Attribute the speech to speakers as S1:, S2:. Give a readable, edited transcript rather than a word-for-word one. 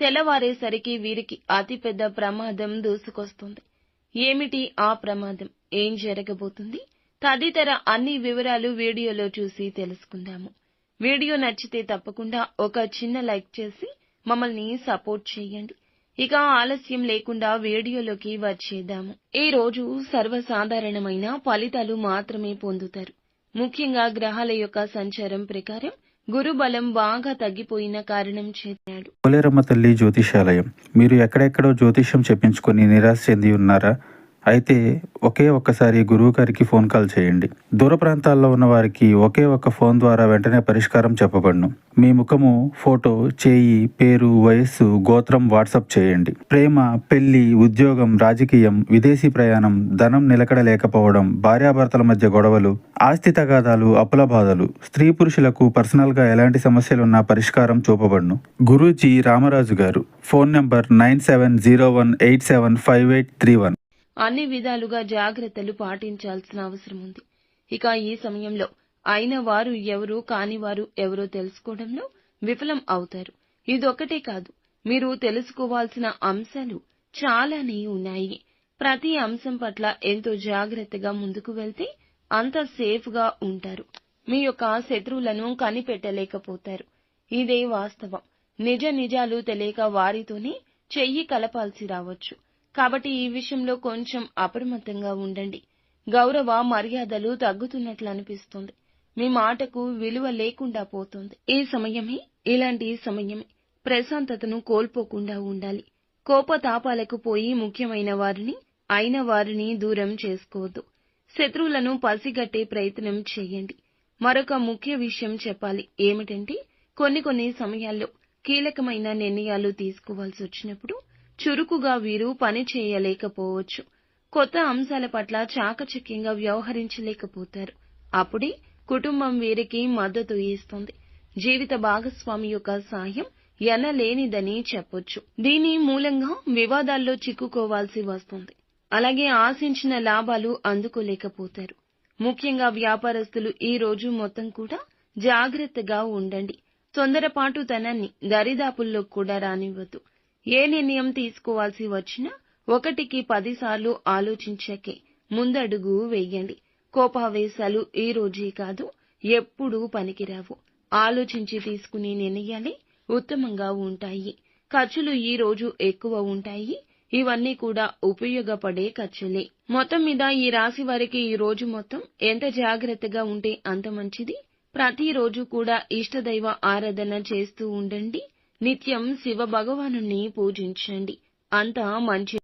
S1: తెల్లవారేసరికి వీరికి అతిపెద్ద ప్రమాదం దూసుకొస్తుంది. ఏమిటి ఆ ప్రమాదం? ఏం జరగబోతుంది? తదితర అన్ని వివరాలు వీడియోలో చూసి తెలుసుకుందాము. వీడియో నచ్చితే తప్పకుండా ఒక చిన్న లైక్ చేసి మమ్మల్ని సపోర్ట్ చేయండి. ఇక ఆలస్యం లేకుండా వీడియోలోకి వచ్చేద్దాము. ఈ రోజు సర్వసాధారణమైన ఫలితాలు మాత్రమే పొందుతారు. ముఖ్యంగా గ్రహాల యొక్క సంచారం ప్రకారం గురుబలం బాగా తగ్గిపోయిన కారణం చేశాడు.
S2: పోలేరమ్మ తల్లి జ్యోతిషాలయం. మీరు ఎక్కడెక్కడో జ్యోతిష్యం చెప్పించుకొని నిరాశ చెంది ఉన్నారా? అయితే ఒక్కసారి గురువు గారికి ఫోన్ కాల్ చేయండి. దూర ప్రాంతాల్లో ఉన్న వారికి ఒకే ఒక్క ఫోన్ ద్వారా వెంటనే పరిష్కారం చెప్పబడును. మీ ముఖము, ఫోటో, చేయి, పేరు, వయస్సు, గోత్రం వాట్సాప్ చేయండి. ప్రేమ, పెళ్లి, ఉద్యోగం, రాజకీయం, విదేశీ ప్రయాణం, ధనం నిలకడ లేకపోవడం, భార్యాభర్తల మధ్య గొడవలు, ఆస్తి తగాదాలు, అప్పుల బాధలు, స్త్రీ పురుషులకు పర్సనల్ గా ఎలాంటి సమస్యలున్నా పరిష్కారం చూపబడును. గురూజీ రామరాజు గారు. Phone number 9701875831.
S1: అన్ని విధాలుగా జాగ్రత్తలు పాటించాల్సిన అవసరం ఉంది. ఇక ఈ సమయంలో అయిన వారు ఎవరు, కాని వారు ఎవరో తెలుసుకోవడంలో విఫలం అవుతారు. ఇదొక్కటే కాదు, మీరు తెలుసుకోవాల్సిన అంశాలు చాలానే ఉన్నాయి. ప్రతి అంశం పట్ల ఎంతో జాగ్రత్తగా ముందుకు వెళ్తే అంత సేఫ్ గా ఉంటారు. మీ యొక్క శత్రువులను కనిపెట్టలేకపోతారు. ఇదే వాస్తవం. నిజాలు తెలియక వారితోనే చెయ్యి కలపాల్సి రావచ్చు. కాబట్టి ఈ విషయంలో కొంచెం అప్రమత్తంగా ఉండండి. గౌరవ మర్యాదలు తగ్గుతున్నట్లు అనిపిస్తుంది. మీ మాటకు విలువ లేకుండా పోతుంది. ఇలాంటి సమయమే ప్రశాంతతను కోల్పోకుండా ఉండాలి. కోపతాపాలకు పోయి ముఖ్యమైన వారిని, అయిన వారిని దూరం చేసుకోవద్దు. శత్రువులను పసిగట్టే ప్రయత్నం చేయండి. మరొక ముఖ్య విషయం చెప్పాలి. ఏమిటంటే కొన్ని సమయాల్లో కీలకమైన నిర్ణయాలు తీసుకోవాల్సి వచ్చినప్పుడు చురుకుగా వీరు పని చేయలేకపోవచ్చు. కొత్త అంశాల పట్ల చాకచక్యంగా వ్యవహరించలేకపోతారు. అప్పుడే కుటుంబం వీరికి మద్దతు ఇస్తుంది. జీవిత భాగస్వామి యొక్క సాయం ఎనలేనిదని చెప్పొచ్చు. దీని మూలంగా వివాదాల్లో చిక్కుకోవాల్సి వస్తుంది. అలాగే ఆశించిన లాభాలు అందుకోలేకపోతారు. ముఖ్యంగా వ్యాపారస్తులు ఈ రోజు మొత్తం కూడా జాగ్రత్తగా ఉండండి. తొందరపాటుతనాన్ని దరిదాపుల్లో కూడా రానివ్వద్దు. ఏ నిర్ణయం తీసుకోవాల్సి వచ్చినా 1కి 10 సార్లు ఆలోచించాకే ముందడుగు వేయండి. కోపావేశాలు ఈ రోజే కాదు, ఎప్పుడూ పనికిరావు. ఆలోచించి తీసుకునే నిర్ణయాలే ఉత్తమంగా ఉంటాయి. ఖర్చులు ఈ రోజు ఎక్కువ ఉంటాయి. ఇవన్నీ కూడా ఉపయోగపడే ఖర్చులే. మొత్తం మీద ఈ రాశి వారికి ఈ రోజు మొత్తం ఎంత జాగ్రత్తగా ఉంటే అంత మంచిది. ప్రతిరోజు కూడా ఇష్టదైవ ఆరాధన చేస్తూ ఉండండి. నిత్యం శివ భగవానుని పూజించండి. అంతా మంచి